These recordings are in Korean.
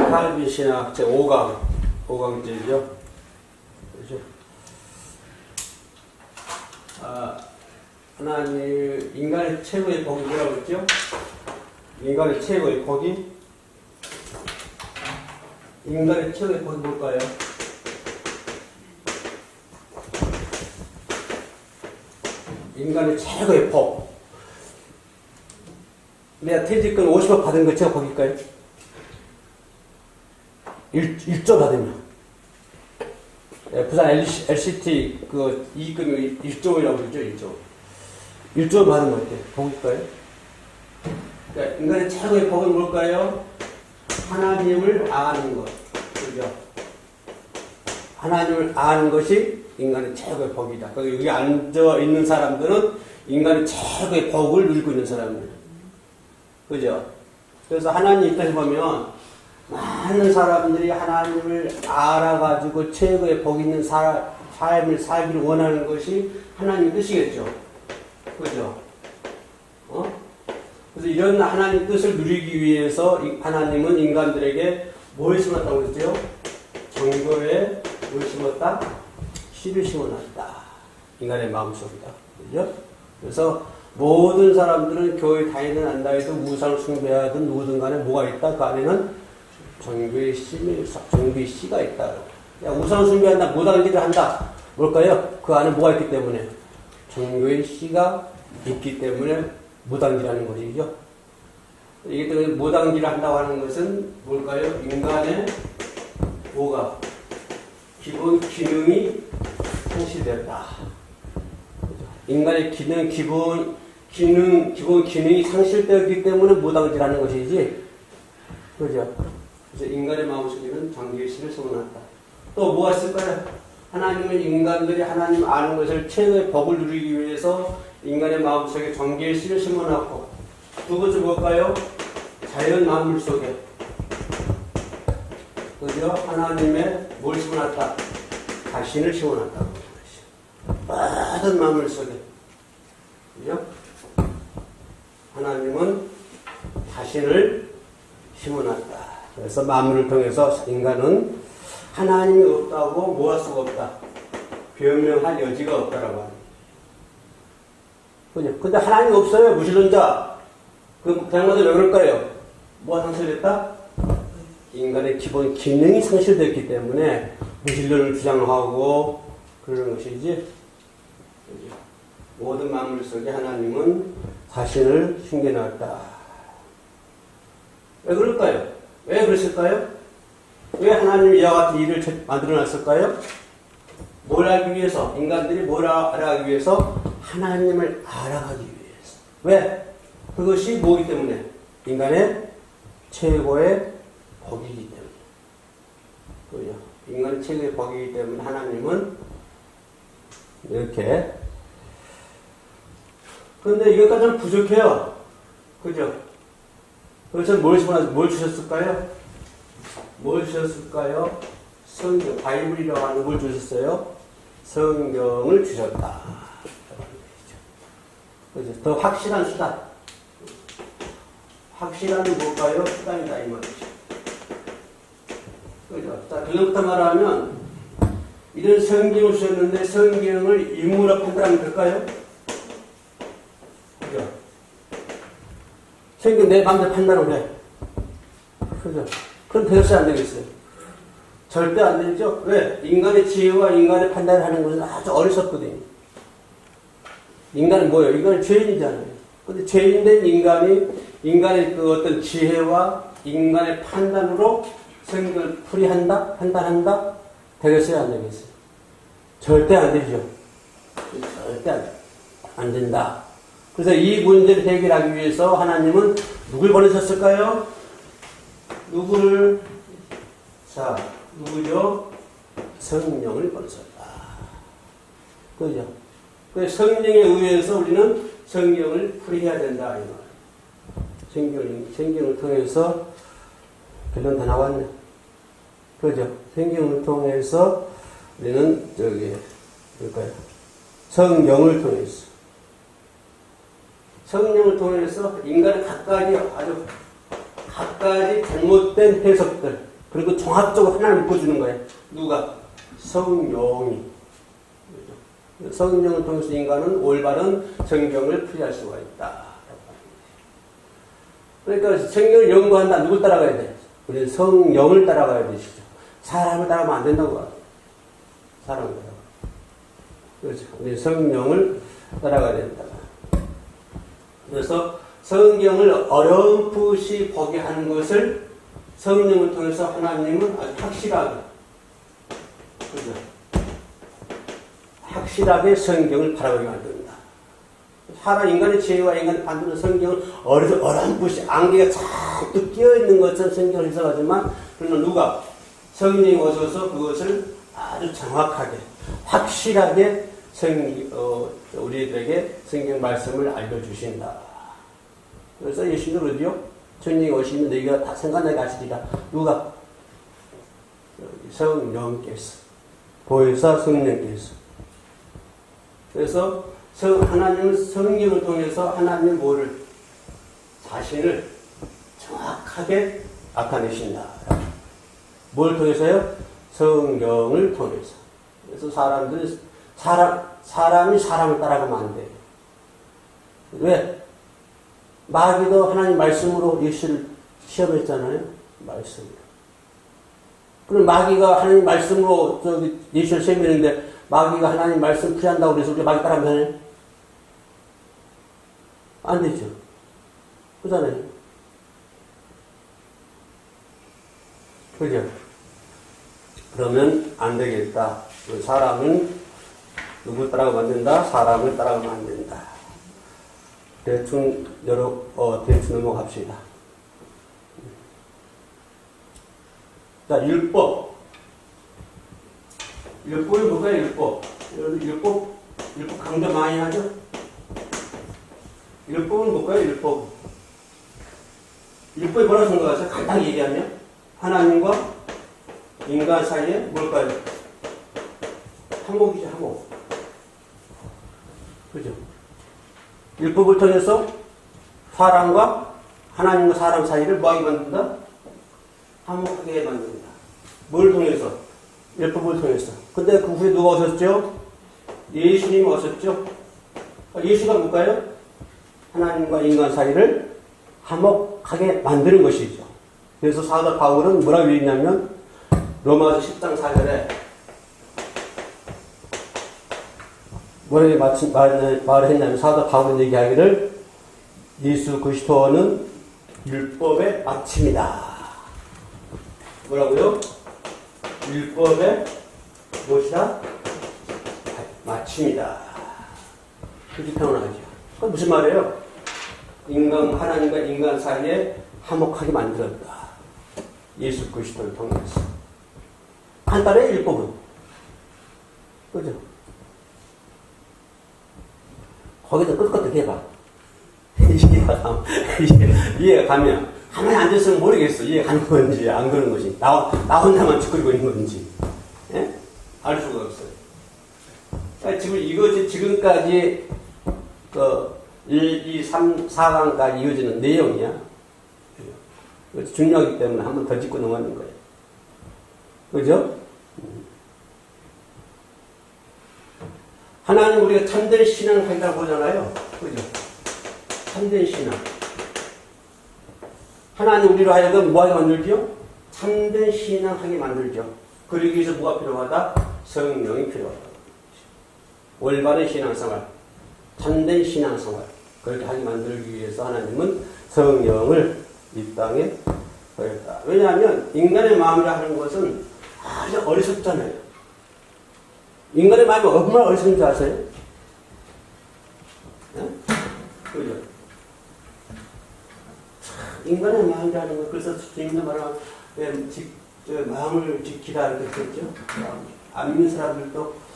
칼빈 신학 제 5강제죠. 그죠? 하나님, 인간의 최고의 복이 뭐라고 했죠? 인간의 최고의 복이? 인간의 최고의 복이 뭘까요? 인간의 최고의 복. 내가 퇴직금 50억 받은 거 제가 복일까요? 1조 받으면. 부산 LCT 그 이익금이 1조이라고 그러죠, 1조. 1조 받은 거 어때요? 복일까요? 그러니까 인간의 최고의 복은 뭘까요? 하나님을 아는 것. 그죠? 하나님을 아는 것이 인간의 최고의 복이다. 여기 앉아 있는 사람들은 인간의 최고의 복을 누리고 있는 사람들. 그죠? 그래서 하나님 입장에서 보면 많은 사람들이 하나님을 알아가지고 최고의 복 있는 삶을 살기를 원하는 것이 하나님 뜻이겠죠. 그죠? 그래서 이런 하나님 뜻을 누리기 위해서 하나님은 인간들에게 뭘 심었다고 했죠? 정교에 뭘 심었다? 씨를 심어놨다. 인간의 마음속이다. 그죠? 그래서 모든 사람들은 교회 다니든 안 다니든 우상을 숭배하든 누구든 간에 뭐가 있다? 그 안에는 정교의 씨가 있다. 우상을 숭배한다, 무당질을 한다. 뭘까요? 그 안에 뭐가 있기 때문에? 정교의 씨가 있기 때문에 무당질하는 것이죠. 이게 또 무당질을 한다고 하는 것은 뭘까요? 인간의 뭐가? 기본 기능이 상실되었다. 인간의 기본 기능이 상실되었기 때문에 무당질하는 것이지. 그죠? 그래서 인간의 마음속에는 정교의 씨를 심어놨다. 또 뭐가 있을까요? 하나님은 인간들이 하나님 아는 것을 최고의 복을 누리기 위해서 인간의 마음속에 정교의 씨를 심어놨고, 두 번째 뭘까요? 자연 만물 속에, 그죠? 하나님의 뭘 심어놨다? 자신을 심어놨다. 모든 만물 속에, 그죠? 하나님은 자신을 심어놨다. 그래서 만물을 통해서 인간은 하나님이 없다고 뭐 할 수가 없다. 변명할 여지가 없다라고 합니다. 그죠? 근데 하나님이 없어요. 무신론자. 그 장마들 왜 그럴까요? 뭐가 상실됐다? 인간의 기본 기능이 상실됐기 때문에 무신론을 주장하고 그러는 것이지. 모든 만물 속에 하나님은 자신을 숨겨놨다. 왜 그럴까요? 왜 그랬을까요? 왜 하나님이 이와 같은 일을 만들어놨을까요? 뭘 알기 위해서? 인간들이 뭘 알아가기 위해서? 하나님을 알아가기 위해서. 왜? 그것이 뭐기 때문에? 인간의 최고의 복이기 때문에. 그죠? 인간의 최고의 복이기 때문에 하나님은 이렇게. 그런데 이것까지는 부족해요. 그죠? 그래서 뭘 주셨을까요? 뭘 주셨을까요? 성경, 바이블이라고 하는 걸 주셨어요? 성경을 주셨다. 그죠? 더 확실한 수단. 확실한 뭘까요? 수단이다, 이 말이죠. 그죠? 자, 그것부터 말하면, 이런 성경을 주셨는데, 성경을 인물로 판단하면 될까요? 그죠? 성경 내 마음대로 판단을 해. 그죠? 그럼 되겠어요, 안 되겠어요? 절대 안 되죠? 왜? 인간의 지혜와 인간의 판단을 하는 것은 아주 어리석거든요. 인간은 뭐예요? 인간은 죄인이잖아요. 근데 죄인된 인간의 그 어떤 지혜와 인간의 판단으로 성경을 풀이한다? 판단한다? 되겠어요, 안 되겠어요? 절대 안 되죠. 절대 안 된다. 그래서 이 문제를 해결하기 위해서 하나님은 누굴 보내셨을까요? 누구를? 자, 누구죠? 성령을 보내셨다. 그죠? 그래서 성령에 의해서 우리는 성경을 풀이해야 된다. 이 말. 성경을 통해서 결론 다 나왔네. 그죠? 성경을 통해서 우리는 뭘까요? 성령을 통해서. 성령을 통해서 인간의 갖가지 잘못된 해석들, 그리고 종합적으로 하나님 보여주는 거예요. 누가? 성령이. 성령을 통해서 인간은 올바른 성경을 풀이할 수가 있다. 그러니까 성경을 연구한다. 누굴 따라가야 돼? 우리는 성령을 따라가야 되시죠. 사람을 따라가면 안 된다고 봐요. 사람을 따라가. 그렇죠. 우리 성령을 따라가야 된다. 그래서 성경을 어렴풋이 보게 하는 것을 성령을 통해서 하나님은 아주 확실하게, 그죠? 확실하게 성경을 바라보게 만듭니다. 사람 인간의 지혜와 인간의 반대로 성경을 어렴풋이 안개가 잔뜩 끼어있는 것처럼 성경을 해석하지만 그러나 누가? 성령이 오셔서 그것을 아주 정확하게 확실하게 우리들에게 성경 말씀을 알려주신다. 그래서 예수님도 그러죠. 성령이 오시면 너희가 다 생각나게 하시리라. 누가? 성령께서. 보혜사 성령께서. 그래서 하나님은 성경을 통해서 하나님의 뭐를? 자신을 정확하게 나타내신다. 뭘 통해서요? 성경을 통해서. 그래서 사람이 사람을 따라가면 안 돼요. 왜? 마귀도 하나님 말씀으로 예수를 시험했잖아요. 말씀으로. 그럼 마귀가 하나님 말씀으로 예수를 시험했는데 마귀가 하나님 말씀 풀이한다고 그래서 우리가 마귀 따라하면 되나요? 안 되죠. 그잖아요. 그죠? 그러면 안 되겠다. 사람은 누굴 따라가면 안 된다? 사람을 따라가면 안 된다. 대충 대충 넘어갑시다. 자, 율법. 율법이 뭐가요, 율법? 율법 강조 많이 하죠? 율법은 뭘까요, 율법? 율법이 뭐라고 생각하세요? 간단히 얘기하면? 하나님과 인간 사이에 뭘까요? 화목이죠, 화목. 그죠? 율법을 통해서 사람과 하나님과 사람 사이를 뭐하게 만든다? 화목하게 만든다. 뭘 통해서? 율법을 통해서. 근데 그 후에 누가 오셨죠? 예수님이 오셨죠? 예수가 뭘까요? 하나님과 인간 사이를 화목하게 만드는 것이죠. 그래서 사도 바울은 뭐라고 얘기했냐면 로마서 10장 4절에 뭐라고 말을 했냐면 사도 바울은 얘기하기를 예수 그리스도는 율법의 마침이다. 뭐라고요? 율법의 무엇이다? 마침이다. 그렇게 표현하죠. 그건 무슨 말이에요? 하나님과 인간 사이에 화목하게 만들었다. 예수 그리스도를 통해서. 간단해요, 율법은. 그죠? 거기다 끄떡끄떡 해봐. 이해가 가면, 가만히 앉았으면 모르겠어. 이해가 가는 건지, 안 그런 것이. 나 혼자만 쭈그리고 있는 건지. 예? 알 수가 없어요. 그러니까 지금까지, 1, 2, 3, 4강까지 이어지는 내용이야. 중요하기 때문에 한 번 더 짚고 넘어가는 거예요. 그죠? 하나님 우리가 참된 신앙을 하려고 보잖아요. 그죠? 참된 신앙. 하나님 우리로 하여금 뭐하게 만들죠? 참된 신앙하게 만들죠. 그러기 위해서 뭐가 필요하다? 성령이 필요하다. 올바른 신앙생활, 참된 신앙생활. 그렇게 하게 만들기 위해서 하나님은 성령을 이 땅에 보였다. 왜냐하면 인간의 마음이라 하는 것은 아주 어리석잖아요. 인간의 마음이 얼마나 어리석은 줄 아세요? 네? 그죠? 인간의 마음이라는 것, 그래서 주님도 말하면 마음을 지키라 이렇게 했죠. 안 믿는 사람들도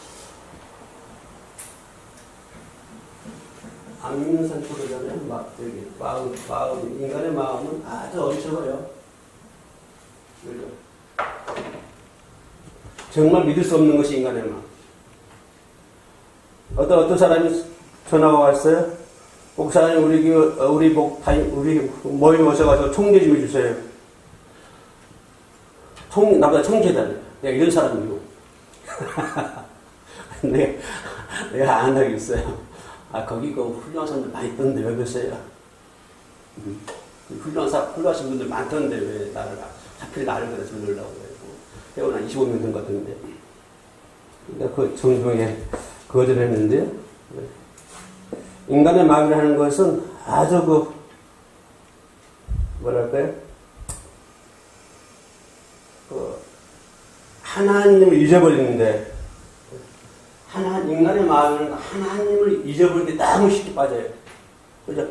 안 믿는 사람 그러잖아요. 마음, 인간의 마음은 아주 어리석어요. 그죠? 정말 믿을 수 없는 것이 인간의 마음. 어떤 사람이 전화가 왔어요. 목사님, 우리 모임 오셔가지고 총대 좀 해주세요. 나보다 청지다. 내가 이런 사람이고. 내가 안 하겠어요. 거기 그 훌륭한 사람들 많이 있던데 왜 그러세요? 훌륭하신 분들 많던데 왜 하필 나를 그래서 놀라고 그러고. 태어나 25명 된 것 같은데. 그러니까 그 정중하게 거절했는데요. 인간의 마음이라는 것은 아주 뭐랄까요? 하나님을 잊어버리는데, 인간의 마음은 하나님을 잊어버릴 때 너무 쉽게 빠져요. 그죠?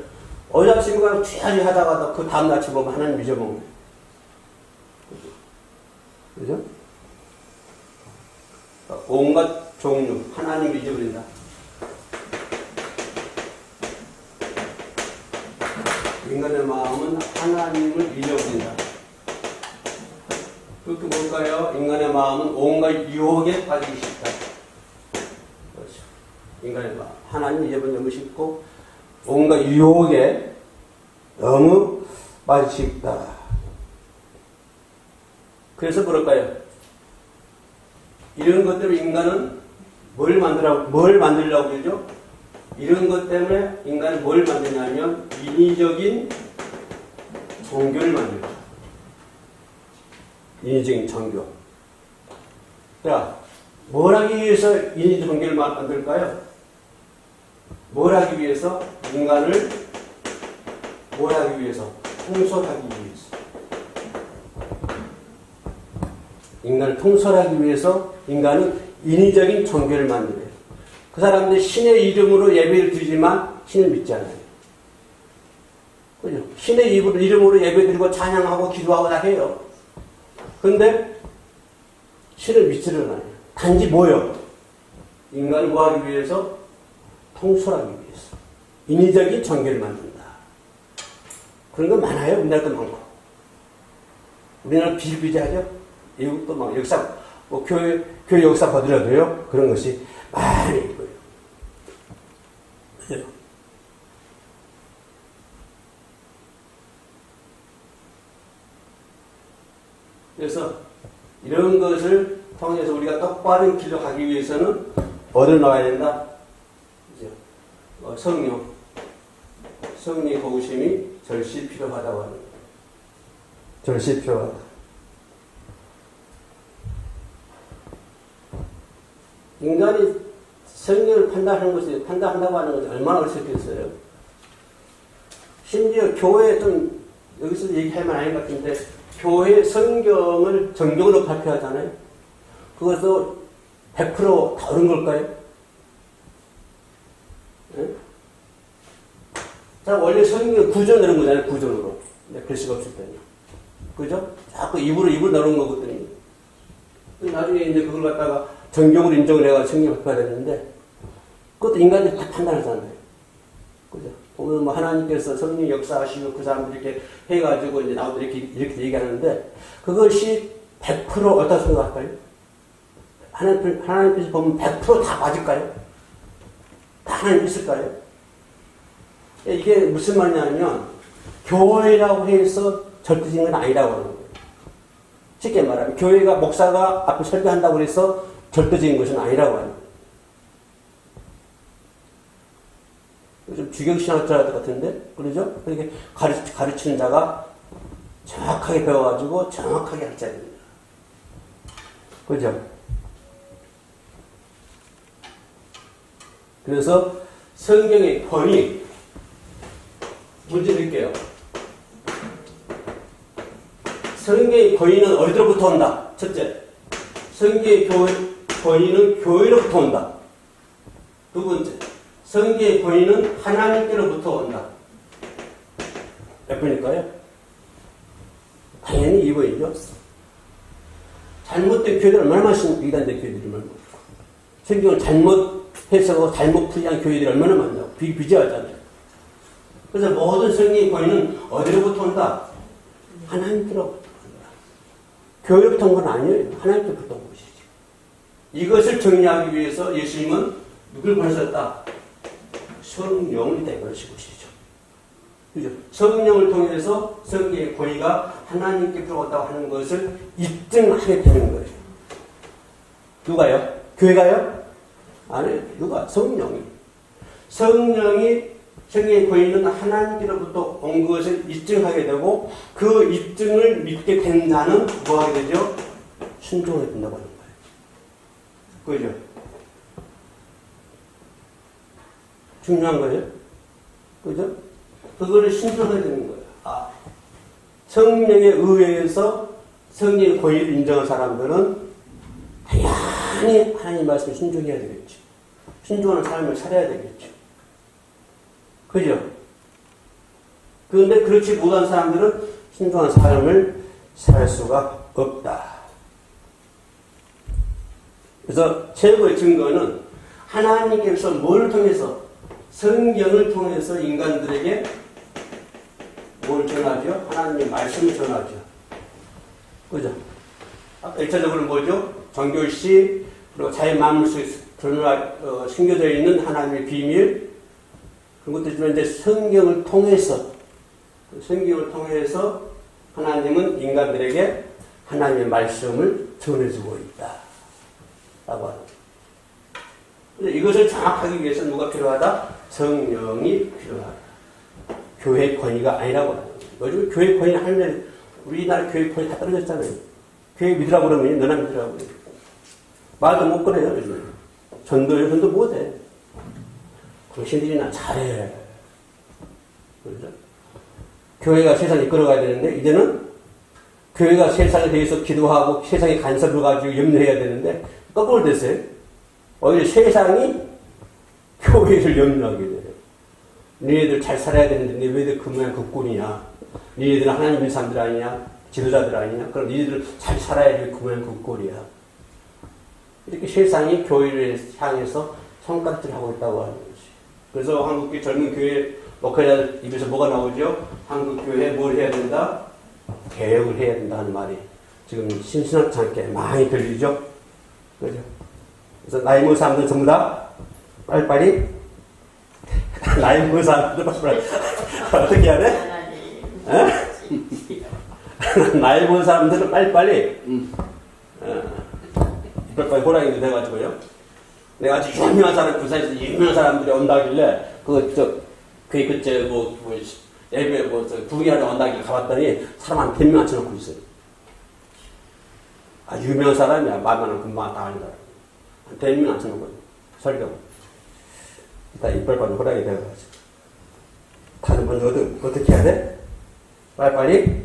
여자친구가 취하지 하다가도 그 다음 아침 보면 하나님 잊어먹는 거예요. 그죠? 온갖 종류, 하나님을 잊어버린다. 인간의 마음은 하나님을 잊어버린다. 그것도 뭘까요? 인간의 마음은 온갖 유혹에 빠지기 쉽다. 그렇죠. 인간의 마음. 하나님 잊어버리기 너무 쉽고, 온갖 유혹에 너무 빠지기 쉽다. 그래서 그럴까요? 이런 것 때문에 인간은 뭘 만들려고 그러죠? 이런 것 때문에 인간은 뭘 만드냐면, 인위적인 종교를 만들죠. 인위적인 종교. 자, 뭘 하기 위해서 인위적인 종교를 만들까요? 뭘 하기 위해서? 인간을 뭘 하기 위해서? 통솔하기 위해서. 인간을 통솔하기 위해서 인간은 인위적인 종교를 만들어요. 그 사람들이 신의 이름으로 예배를 드리지만 신을 믿지 않아요. 그죠? 신의 이름으로 예배드리고 찬양하고 기도하고 다 해요. 근데 신을 믿지를 않아요. 단지 뭐요? 인간을 뭐하기 위해서? 통솔하기 위해서. 인위적인 종교를 만든다. 그런 거 많아요. 우리나라도 많고. 우리나라 비일비재하죠? 미국도 막 역사, 교회 역사 보더라도요. 그런 것이 많이 있고요. 그죠? 그래서 이런 것을 통해서 우리가 똑바른 길로 가기 위해서는 어디로 나와야 된다? 성령의 도우심이 절실히 필요하다고 하는 거예요. 절실히 필요하다. 인간이 성경을 판단한다고 하는 것이 얼마나 어렵겠어요. 심지어 교회 여기서 얘기할 만 아닌 것 같은데, 교회 성경을 정경으로 발표하잖아요. 그것도 100% 다 옳은 걸까요? 네? 자, 원래 성경은 구전으로 거잖아요, 구전으로. 글씨가 없을 때는. 그죠? 자꾸 입으로 넣는 거거든요. 나중에 이제 그걸 갖다가 정경으로 인정을 해가지고 성경을 발표해야 되는데, 그것도 인간들이 다 판단하잖아요. 그죠? 보면 하나님께서 성령 역사하시고 그 사람들이 이렇게 해가지고 이제 나오도 이렇게 얘기하는데, 그것이 100% 어디다 생각할까요? 하나님께서 보면 100% 다 맞을까요? 다 하나님 있을까요? 이게 무슨 말이냐면, 교회라고 해서 절대적인 건 아니라고 하는 거예요. 쉽게 말하면, 교회가, 목사가 앞에 설교한다고 해서 절대적인 것은 아니라고 하는 거예요. 좀 주경신학자 같은데, 그러죠? 그렇게 가르치는 자가 정확하게 배워가지고 정확하게 할 자입니다. 그죠? 그래서 성경의 권위, 문제 드릴게요. 성경의 권위는 어디로부터 온다? 첫째, 성경의 권위는 교회로부터 온다. 두 번째, 성경의 권위는 하나님께로부터 온다. 몇 번일까요? 당연히 2번이죠. 잘못된 교회들 얼마나 많습니까? 이단된 교회들이 얼마나 많고. 성경을 잘못 해석하고 잘못 풀이한 교회들이 얼마나 많냐고. 비교하잖아요. 그래서 모든 성경의 권위는 어디로부터 온다? 하나님께로부터 온다. 교회로부터 온 건 아니에요. 하나님께로부터 온 것이죠. 이것을 정리하기 위해서 예수님은 누굴 보내셨다? 성령을 내보내신 것이죠. 그죠? 성령을 통해서 성경의 권위가 하나님께 들어왔다고 하는 것을 입증하게 되는 거예요. 누가요? 교회가요? 아니, 누가? 성령이. 성령이 성경의 권위는 하나님께로부터 온 것을 입증하게 되고 그 입증을 믿게 된 자는 뭐 하게 되죠? 순종하게 된다고 하는 거예요. 그죠? 중요한 거예요. 그죠? 그거를 신청해야 되는 거예요. 아, 성령에 의해서 성령의 권위를 인정한 사람들은 당연히 하나님 말씀을 순종해야 되겠죠. 순종하는 삶을 살아야 되겠죠. 그죠? 그런데 그렇지 못한 사람들은 순종한 삶을 살 수가 없다. 그래서 최고의 증거는 하나님께서 뭘 통해서 성경을 통해서 인간들에게 뭘 전하죠? 하나님의 말씀을 전하죠. 그죠? 아까 1차적으로 뭐죠? 정교시, 그리고 자연 만물 속에 숨겨져 있는 하나님의 비밀, 그런 것도 있지만 이제 성경을 통해서 하나님은 인간들에게 하나님의 말씀을 전해주고 있다. 라고 하는 거예요. 이것을 정확하기 위해서 누가 필요하다? 성령이 필요하다. 교회 권위가 아니라고 하는 거예요. 요즘 교회 권위 하면 우리나라 교회 권위 다 떨어졌잖아요. 교회 믿으라고 그러면 너나 믿으라고 그래요. 말도 못 그래요. 요즘. 전도 못해. 당신들이나 잘해. 그렇죠? 교회가 세상을 이끌어가야 되는데 이제는 교회가 세상에 대해서 기도하고 세상의 간섭을 가지고 염려해야 되는데 거꾸로 됐어요. 오히려 세상이 교회를 염려하게 돼요. 너희들 잘 살아야 되는데 너희들 그 모양 그 꼴이냐. 너희들은 하나님의 사람들 아니냐. 지도자들 아니냐. 그럼 너희들 잘 살아야지 그 모양 그 꼴이야. 이렇게 세상이 교회를 향해서 손가락질을 하고 있다고 하는 거지. 그래서 한국의 젊은 교회 목회자들 입에서 뭐가 나오죠? 한국교회 뭘 해야 된다? 개혁을 해야 된다 하는 말이 지금 심심찮게 않게 많이 들리죠? 그죠? 그래서 나이 먹은 사람들 전부 다 빨리빨리 나이 먹은 사람들 어떻게 해야 돼? 나이 먹은 사람들은 빨리빨리 이빨빨리 호랑이도 돼가지고요. 내가 아주 유명한 사람, 부산에서 유명한 사람들이 온다길래 예배 구경하러 온다길래 가봤더니 사람 한 100명 앉혀놓고 있어요. 아, 유명한 사람이야. 말만 금방 다 하는 사람. 한 100명 앉혀놓고 설교. 일단 이빨빨리 호랑이 돼가지고. 다른 분들 어떻게 해야 돼? 빨리빨리?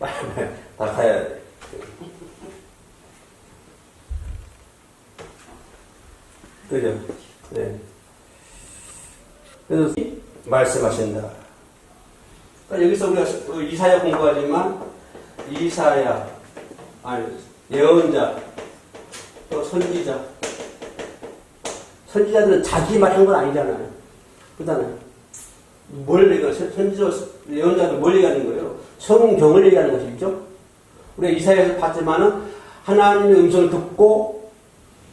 빨리빨리 다 가야 돼. 그죠? 네. 그래서 말씀하신다. 그러니까 여기서 우리가 이사야 공부하지만 예언자, 또 선지자들은 자기 말한 건 아니잖아요. 그렇잖아요. 뭘 얘기하는 예언자들 뭘 얘기하는 거예요? 성경을 얘기하는 것이죠. 우리가 이사야에서 봤지만은 하나님의 음성을 듣고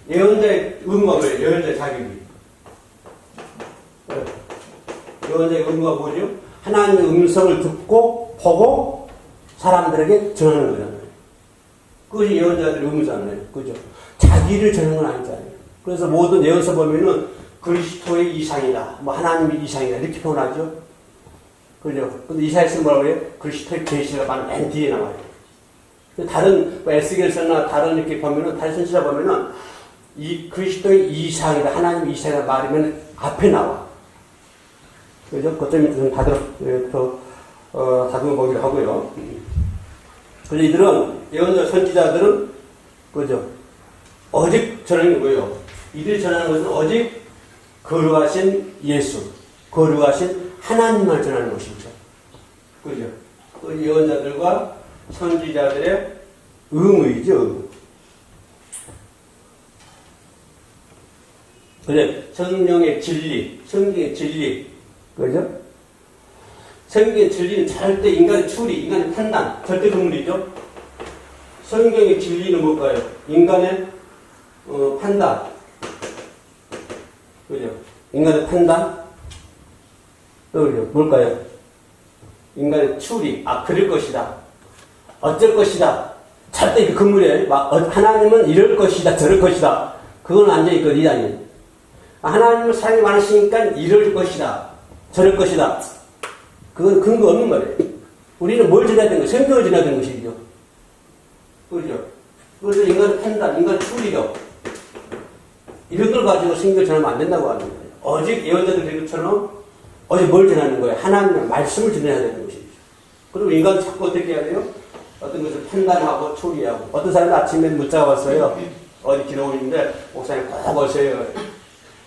예언자의 의무가 뭐예요? 예언자의 자격이. 예언자의 의무가 뭐죠? 하나님의 음성을 듣고 보고 사람들에게 전하는 거잖아요. 그것이 예언자들의 의무잖아요. 그죠? 자기를 전하는 건 아니잖아요. 그래서 모든 예언서 보면은 그리스도의 이상이다. 뭐 하나님의 이상이다. 이렇게 표현하죠. 그죠? 근데 이사야에서 뭐라고 해요? 그리스도의 계시가 맨 뒤에 나와요. 다른 에스겔서나 다른 이렇게 보면은 다른 선지자 보면은 이 그리스도의 이상이다. 하나님의 이상이다 말이면 앞에 나와. 그죠? 그점이 좀 다듬어 보기로 하고요. 그래서 이들은, 예언자 선지자들은, 그죠? 오직 전하는 게 뭐예요? 이들이 전하는 것은 오직 거룩하신 예수, 거룩하신 하나님만 전하는 것이죠. 그죠? 그 예언자들과 선지자들의 의무이죠, 의무. 그래, 성령의 진리, 성경의 진리, 그죠? 성경의 진리는 절대 인간의 추리, 인간의 판단, 절대 동물이죠. 성경의 진리는 뭘까요? 인간의 판단, 그죠? 인간의 판단, 떠올려. 뭘까요? 인간의 추리. 그럴 것이다. 어쩔 것이다. 절대 그 건물에 하나님은 이럴 것이다. 저럴 것이다. 그건 완전히 그 리단이에요. 하나님은 사랑이 많으시니까 이럴 것이다. 저럴 것이다. 그건 근거 없는 말이에요. 우리는 뭘 전해야 되는 거예요? 성경을 전해야 되는 것이죠. 그죠? 그래서 인간의 판단, 인간의 추리력. 이런 걸 가지고 성경을 전하면 안 된다고 하는 거예요. 오직 예언자들 계급처럼 어제 뭘 전하는 거예요? 하나님의 말씀을 전해야 되는 것이죠. 그리고 인간은 자꾸 어떻게 해야 돼요? 어떤 것을 판단하고 추리하고. 어떤 사람이 아침에 문자가 왔어요. 어디 기도원인데 목사님 꼭 오세요.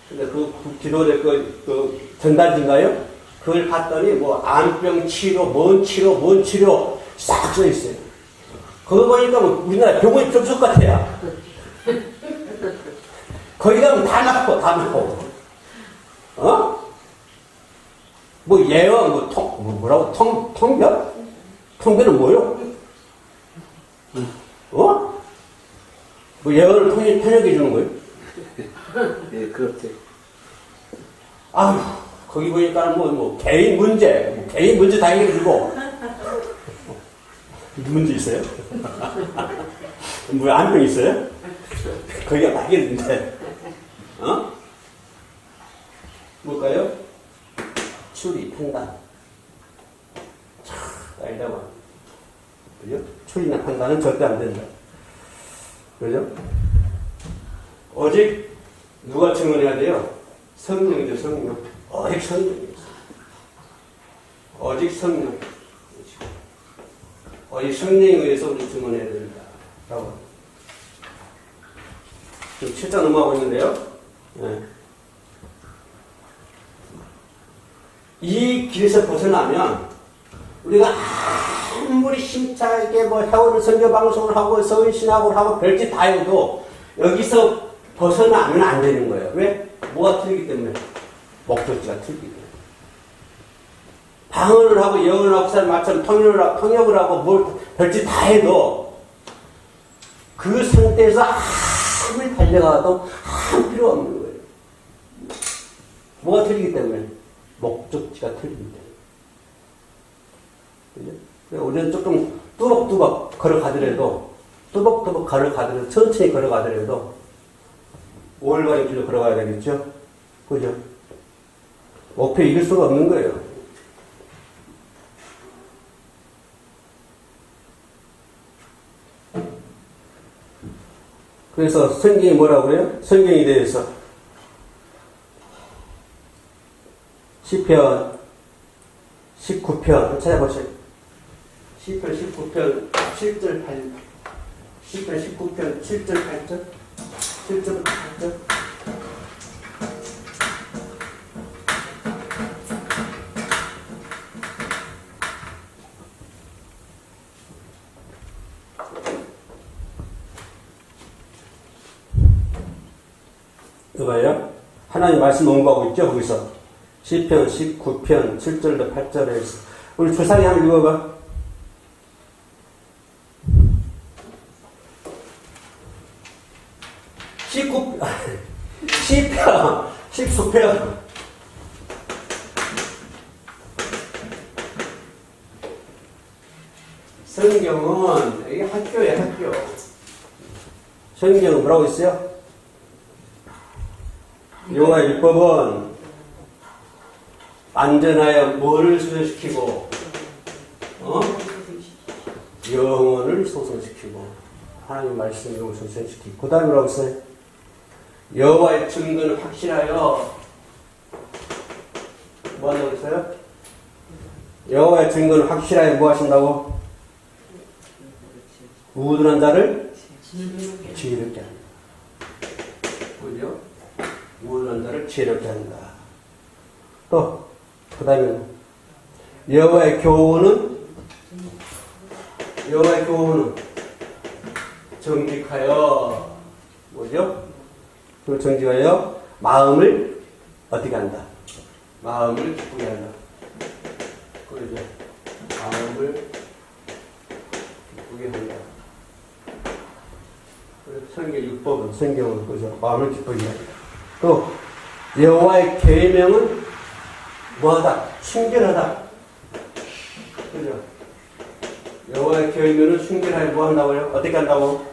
근데 그 기도원의 그 전단지인가요? 그걸 봤더니 암병 치료, 뭔 치료 싹 써 있어요. 그거 보니까 우리나라 병원이 접속 같아요. 거기 가면 다 낳고. 예언, 통변? 통변은 뭐요? 예언을 통역해 주는 거예요? 예, 그렇대. 거기 보니까 개인 문제 다 해결해 주고. 문제 있어요? 안병 있어요? 거기가 다 해결인데. 뭘까요? 추리, 판단. 알다고. 그죠? 추리나 판단은 절대 안 된다. 그죠? 오직 누가 증언해야 돼요? 성령이죠, 성령. 오직 성령이죠. 오직 성령. 오직 성령에 의해서 우리 증언해야 된다. 라고. 지금 7장 넘어가고 있는데요. 네. 이 길에서 벗어나면 우리가 아무리 심차게 해오는 선교 방송을 하고 서울신학을 하고 별짓 다 해도 여기서 벗어나면 안 되는 거예요. 왜? 뭐가 틀리기 때문에? 목적지가 틀리기 때문에. 방언을 하고 영어를 하고 사람 마찬가지로 통역을 하고 뭘 별짓 다 해도 그 상태에서 아무리 달려가도 아무 필요 없는 거예요. 뭐가 틀리기 때문에? 목적지가 틀립니다. 그죠? 우리는 조금 뚜벅뚜벅 걸어가더라도, 천천히 걸어가더라도, 올바른 길로 걸어가야 되겠죠? 그죠? 목표 이길 수가 없는 거예요. 그래서 성경이 뭐라고 해요? 성경에 대해서. 시편 19편 찾아보세요. 시편 19편 7절 8절. 시편 19편 7절 8절. 7절 8절. 이거예요. 하나님 말씀 공부하고 있죠, 거기서. 시편 19편 7절로 8절에 우리 조상이 한번 읽어봐. 시편 19편 성경은 이게 학교예요, 학교. 성경은 뭐라고 있어요? 여호와의 율법은 안전하여 뭐를 소생시키고, 영혼을 소생시키고, 하나님 말씀 영혼을 소생시키고, 그 다음에 뭐라고 했어요? 여호와의 증거는 확실하여, 뭐 한다고 했어요? 여호와의 증거는 확실하여 뭐 하신다고? 우둔한 자를 지혜롭게 한다. 그죠? 우둔한 자를 지혜롭게 한다. 또, 그 다음에 여호와의 교훈은 정직하여 뭐죠? 그 정직하여 마음을 어떻게 한다? 마음을 기쁘게 한다. 그러죠? 마음을 기쁘게 한다. 성경 6법은 성경은 그죠? 마음을 기쁘게 한다. 또 여호와의 계명은 뭐하다? 순결하다. 그죠? 여호와의 계명은 순결하여 뭐 한다고요? 어떻게 한다고?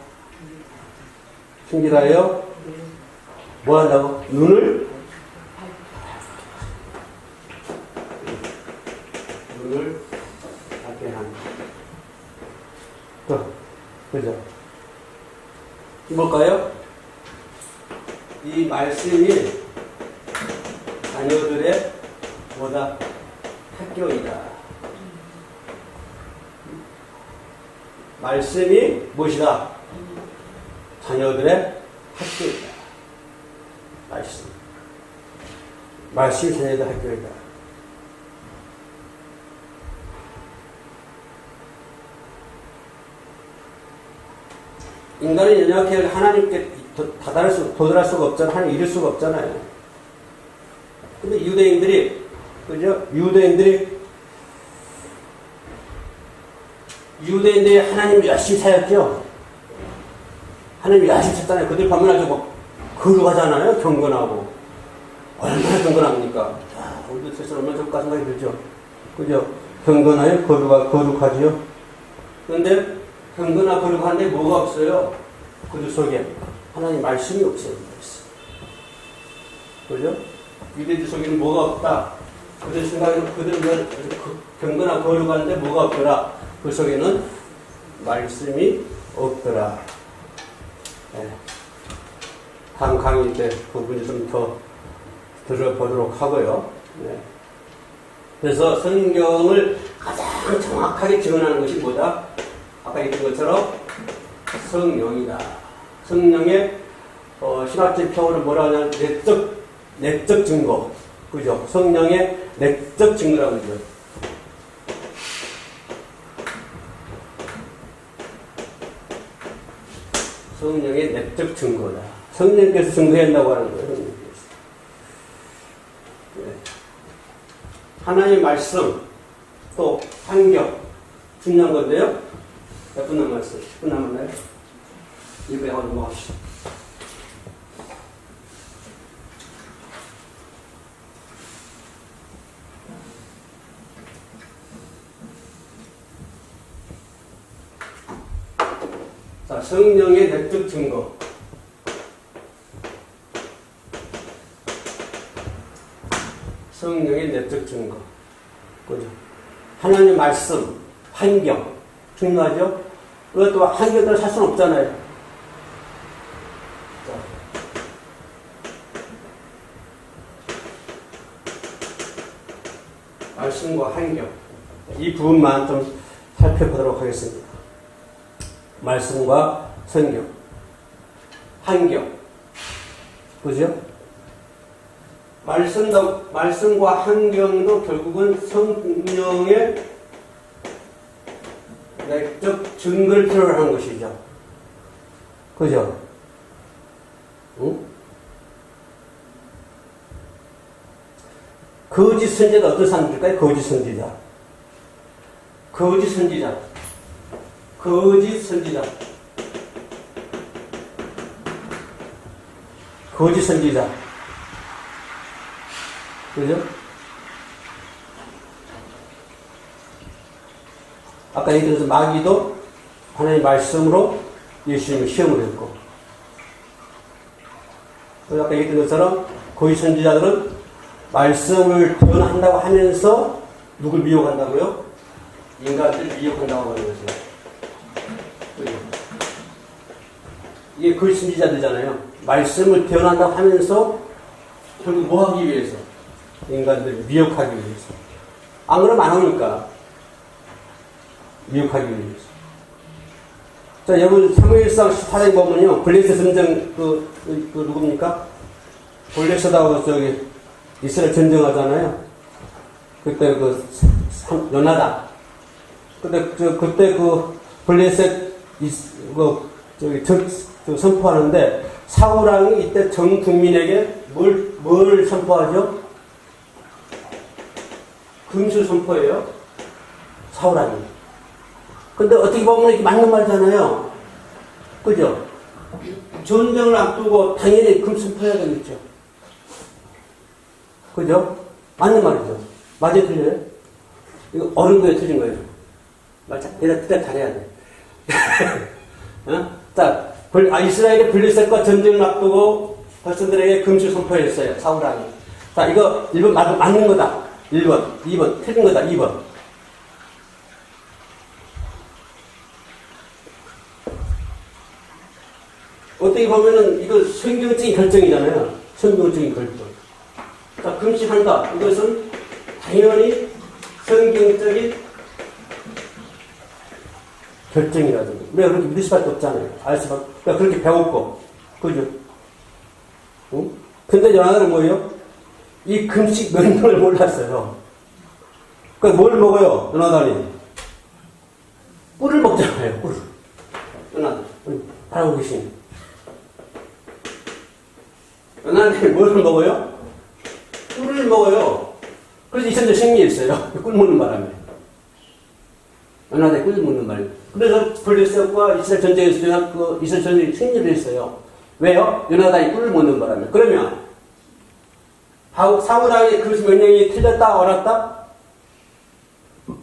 순결하여 뭐 한다고? 눈을 밝게 한다. 또, 그죠? 뭘까요? 이 말씀이 자녀들의 뭐다? 학교이다. 말씀이 무엇이다? 자녀들의 학교이다. 말씀. 말씀이 자녀들의 학교이다. 인간은 연약해 하나님께 도달할 수가 없잖아요. 하나님 이룰 수가 없잖아요. 근데 유대인들이, 그죠? 유대인들이 하나님을 열심히 사였죠? 하나님을 열심히 찾잖아요. 그들 보면 아주 뭐, 거룩하잖아요. 경건하고. 얼마나 경건합니까? 자, 우리도 스스로 얼마나 좋을까 생각이 들죠? 그죠? 경건하여 거룩하지요? 그런데 경건하고 거룩한데 뭐가 없어요? 그들 속에 하나님 말씀이 없어요. 그죠? 유대인들 속에는 뭐가 없다. 그들 생각에는 그들은 경건하고 거룩한데 뭐가 없더라. 그 속에는 말씀이 없더라. 네. 다음 강의 때 그 부분을 좀 더 들어보도록 하고요. 네. 그래서 성경을 가장 정확하게 증언하는 것이 뭐다? 아까 얘기한 것처럼 성령이다. 성령의 신학적 표현은 뭐라 하냐면 내적 증거. 그죠? 성령의 내적 증거라고 그러죠. 성령의 내적 증거다. 성령께서 증거한다고 하는 거예요. 네. 하나님의 말씀, 또 환경, 중요한 건데요. 몇 분 남았어요? 10분 남았나요? 이거에 한번 넘어갑시다. 자, 성령의 내적 증거. 성령의 내적 증거. 그죠? 하나님의 말씀, 환경. 중요하죠? 그것도 환경에 따라 살 수는 없잖아요. 자. 말씀과 환경. 이 부분만 좀 살펴보도록 하겠습니다. 말씀과 성경, 환경, 그죠? 말씀과 환경도 결국은 성령의 내적 증거를 필요로 하는 것이죠. 그죠? 응? 거짓 선지자가 어떤 사람들일까요? 거짓 선지자. 거짓 선지자. 거짓 선지자. 거짓 선지자. 그죠? 아까 얘기했던 마귀도 하나님의 말씀으로 예수님을 시험을 했고, 또 아까 얘기했던 것처럼 거짓 선지자들은 말씀을 표현한다고 하면서 누굴 미혹한다고요? 인간들을 미혹한다고 하는 거죠. 이게 거짓 선지자들이잖아요. 말씀을 표현한다고 하면서 결국 뭐 하기 위해서? 인간들을 미혹하기 위해서. 안 그러면 안 오니까. 미혹하기 위해서. 자, 여러분, 사무엘상 14장 보면요. 블레셋 전쟁, 누굽니까? 블레셋하고 이스라엘 전쟁하잖아요. 그때 요나단. 그때 블레셋, 선포하는데, 사울왕이 이때 전 국민에게 뭘 선포하죠? 금수 선포예요. 사울왕이. 근데 어떻게 보면 이게 맞는 말이잖아요. 그죠? 전쟁을 앞두고 당연히 금수 선포해야 되겠죠. 그죠? 맞는 말이죠. 맞아요, 틀려요? 이거 옳은 거예요, 틀린 거예요? 맞아? 대답 잘해야 돼. 어? 자, 이스라엘이 블레셋과 전쟁을 앞두고 백성들에게 금식 선포했어요. 사울왕이. 자, 이거 1번 맞는 거다. 1번, 2번, 틀린 거다. 2번. 어떻게 보면은 이거 성경적인 결정이잖아요. 성경적인 결정. 자, 금식한다. 이것은 당연히 성경적인 결정이라든가. 우리가 그렇게 믿을 수밖에 없잖아요. 알 수밖에. 그러니까 그렇게 배웠고. 그죠? 응? 근데 요나단은 뭐예요? 이 금식 명령을 몰랐어요. 그러니까 뭘 먹어요? 요나단이? 꿀을 먹잖아요. 꿀을. 요나단. 바라고 계신. 요나단이 뭘 먹어요? 꿀을 먹어요. 그래서 이천자 승리했어요. 꿀 먹는 바람에. 요나단이 꿀 먹는 바람에. 그래서 블레셋과 이스라엘 전쟁에서 이스라엘 전쟁이 승리를 했어요. 왜요? 요나단이 꿀을 먹는 바람에. 그러면 사울왕의 그 명령이 틀렸다, 옳았다?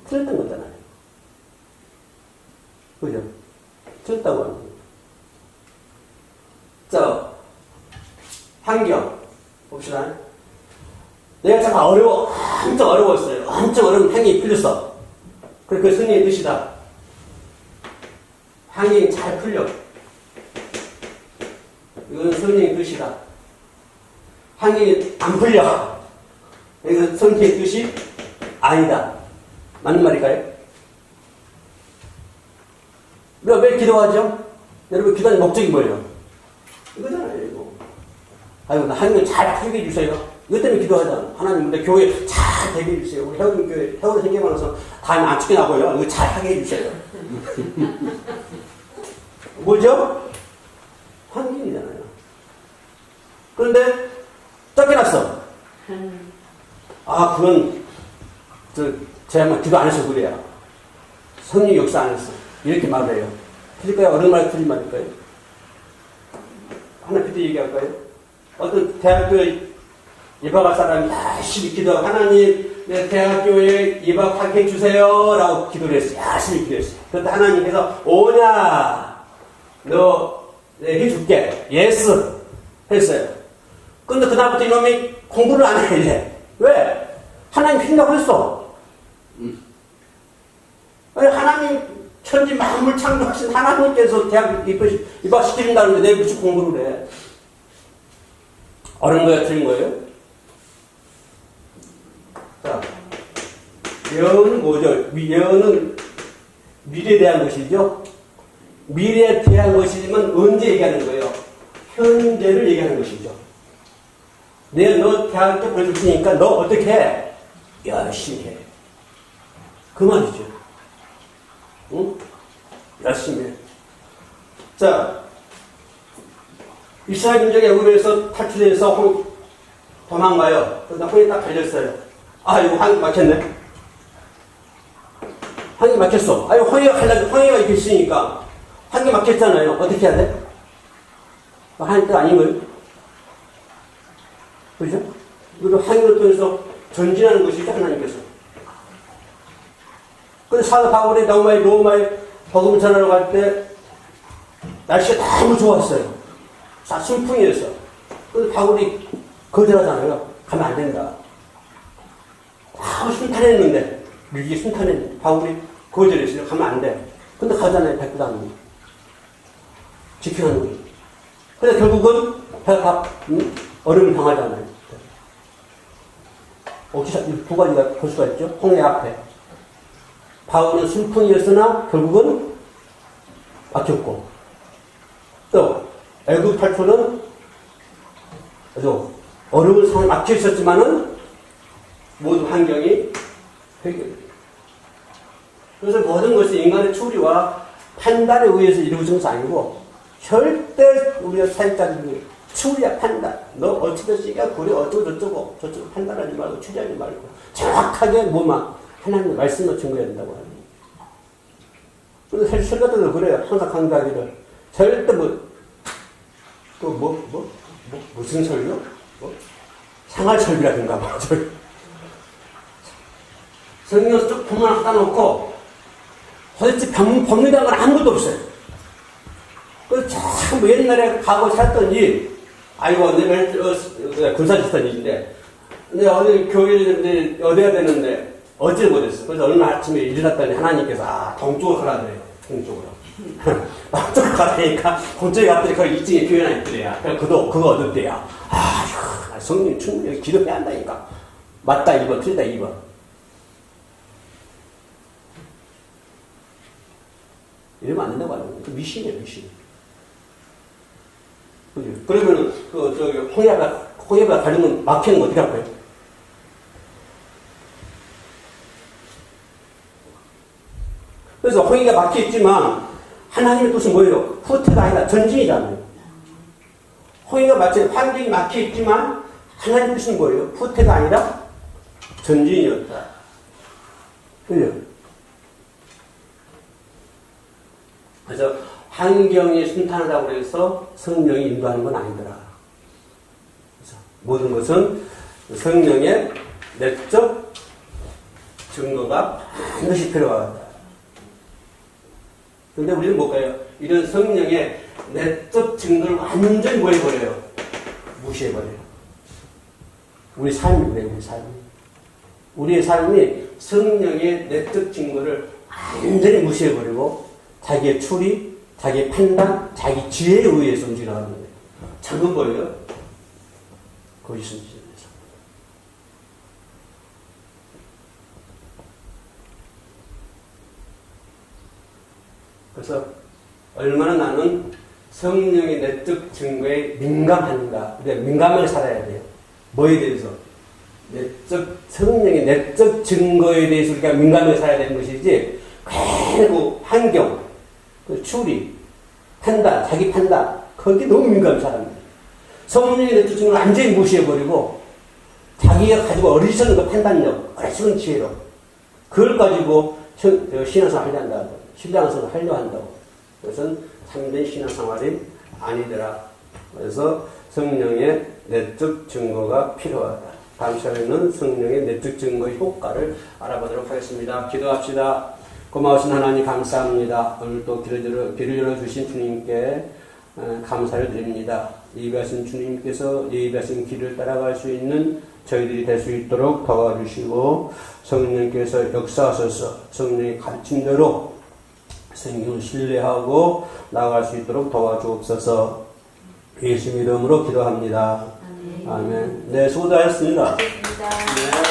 틀렸던 거잖아요. 그죠? 틀렸다고 하는 거예요. 자, 환경 봅시다. 내가 참 엄청 어려웠어요. 엄청 어려운 환경이 풀렸어. 그래, 그 승리의 뜻이다. 환경이 잘 풀려. 이건 성령의 뜻이다. 환경이 안 풀려. 이건 성령의 뜻이 아니다. 맞는 말일까요? 우리가 왜 기도하죠? 여러분, 기도하는 목적이 뭐예요? 이거잖아요, 이거. 아이고, 나 하나님 잘 풀게 해주세요. 이것 때문에 기도하잖아. 하나님, 내 교회 잘 되게 해주세요. 우리 해오른 교회, 해오른 생겨 많아서 다음에 안 죽게 나고요. 이거 잘 하게 해주세요. 뭐죠? 환경이잖아요. 그런데 쫓겨났어. 아, 그건 제가 기도 안 해서 그래요. 성령 역사 안 했어. 이렇게 말을 해요. 틀릴까요? 어느 말 틀린 말일까요? 하나 그때 얘기할까요? 어떤 대학교에 입학할 사람이 열심히 기도하고 하나님 내 대학교에 입학하게 해주세요 라고 기도를 했어요. 열심히 기도했어요. 그런데 하나님께서 오냐 너 해줄게. 예스 했어요. 근데 그다음부터 이놈이 공부를 안 해, 이제. 왜? 하나님 필요하고 했어. 하나님, 천지 만물 창조하신 하나님께서 대학 입학시키신다는데 내가 무슨 공부를 해? 어려운 거예요? 틀린 거예요? 자, 예언은 뭐죠? 예언은 미래에 대한 것이죠? 미래에 대한 것이지만 언제 얘기하는 거예요? 현재를 얘기하는 것이죠. 내가 너 대학교 보내줄 테니까 너 어떻게 해? 열심히 해. 그 말이죠. 응? 열심히 해. 자, 이스라엘 민족이 애굽에서 탈출해서 도망가요. 그러다 홍해 딱 걸렸어요. 아, 이거 항이 막혔네. 항이 막혔어. 아, 이거 홍해가 이렇게 있으니까. 항이 막혔잖아요. 어떻게 해야 돼? 하나님 뜻 아닌 거예요? 그죠? 이것도 항해를 통해서 전진하는 것이죠, 하나님께서. 근데 사도 바울이 로마에 복음 전하러 갈 때 날씨가 너무 좋았어요. 순풍이었어. 근데 바울이 거절하잖아요. 가면 안 된다. 순탄했는데, 이게 순탄했는데, 바울이 거절했어요. 가면 안 돼. 근데 가잖아요, 백부담이. 지켜하는 거예요. 근데 결국은 배가 얼음을 당하잖아요. 두 가지가 볼 수가 있죠. 홍해 앞에. 바울은 순풍이었으나 결국은 막혔고, 또 애굽 탈출은 얼음을 상에 막혀 있었지만은 모든 환경이 해결돼요. 그래서 모든 것이 인간의 추리와 판단에 의해서 이루어진 것이 아니고 절대 우리가 사역자들이 추리야 판단. 너 어찌됐으니까 그래 어쩌고 저쩌고 판단하지 말고 추리하지 말고 정확하게 하나님의 말씀을 증거해야 된다고 하는 거예요. 근데 사실 설교들도 그래요. 항상 강조하기를 절대 무슨 설교? 상할 설교라든가 성경 쭉 본문 갖다 놓고 도대체 법문이라는 건 아무것도 없어요. 그래서 참 옛날에 가고 살던 일, 아이고, 내가 군사 짓던 일인데, 내가 어디 교회를 어디야 되는데, 어찌를 못했어. 그래서 어느 날 아침에 일어났더니 하나님께서, 동쪽으로 가라 그래요. 동쪽으로. 동쪽으로 가라니까, 동쪽에 갔더니 거기 2층에 교회 하나 있더래야. 그래서 그거 얻었대야. 성령 충분히 기도 해야 한다니까. 맞다 2번, 틀리다 2번. 이러면 안 된다고 하는 거예요. 그 미신이에요, 미신. 그죠? 그러면은, 홍해가 가려면 막히는 거 어떻게 할 거예요? 그래서 홍해가 막혀있지만, 하나님의 뜻은 뭐예요? 후퇴가 아니라 전진이잖아요. 홍해가 환경이 막혀있지만, 하나님의 뜻은 뭐예요? 후퇴가 아니라 전진이었다. 그죠? 그래서 환경이 순탄하다고 해서 성령이 인도하는 건 아니더라. 그래서 모든 것은 성령의 내적 증거가 반드시 필요하다. 근데 우리는 뭘까요? 이런 성령의 내적 증거를 완전히 뭐 해버려요? 무시해버려요. 우리 삶이 그래요, 우리 삶이. 우리의 삶이 성령의 내적 증거를 완전히 무시해버리고 자기의 추리, 자기의 판단, 자기 지혜에 의해서 움직이는 거예요. 잠은 뭐예요? 거짓은 짓입니다. 그래서 얼마나 나는 성령의 내적 증거에 민감한가. 근데 민감하게 살아야 돼요. 뭐에 대해서? 성령의 내적 증거에 대해서 우리가 민감하게 살아야 되는 것이지, 그리고 환경, 추리, 판단, 자기 판단, 거기에 너무 민감한 사람이에요. 성령의 내적 증거를 완전히 무시해버리고, 자기가 가지고 어리석은 그 판단력, 어리석은 지혜로, 그걸 가지고 신앙생활 하려 한다고. 신앙생활을 하려 한다고. 그것은 참된 신앙생활이 아니더라. 그래서 성령의 내적 증거가 필요하다. 다음 시간에는 성령의 내적 증거의 효과를 알아보도록 하겠습니다. 기도합시다. 고마우신 하나님 감사합니다. 오늘 또 길을 열어주신 주님께 감사를 드립니다. 예비하신 주님께서 예비하신 길을 따라갈 수 있는 저희들이 될 수 있도록 도와주시고, 성령께서 역사하셔서 성령의 가르침대로 성경을 신뢰하고 나아갈 수 있도록 도와주옵소서. 예수 이름으로 기도합니다. 아멘. 네, 수고하셨습니다. 고맙습니다. 네.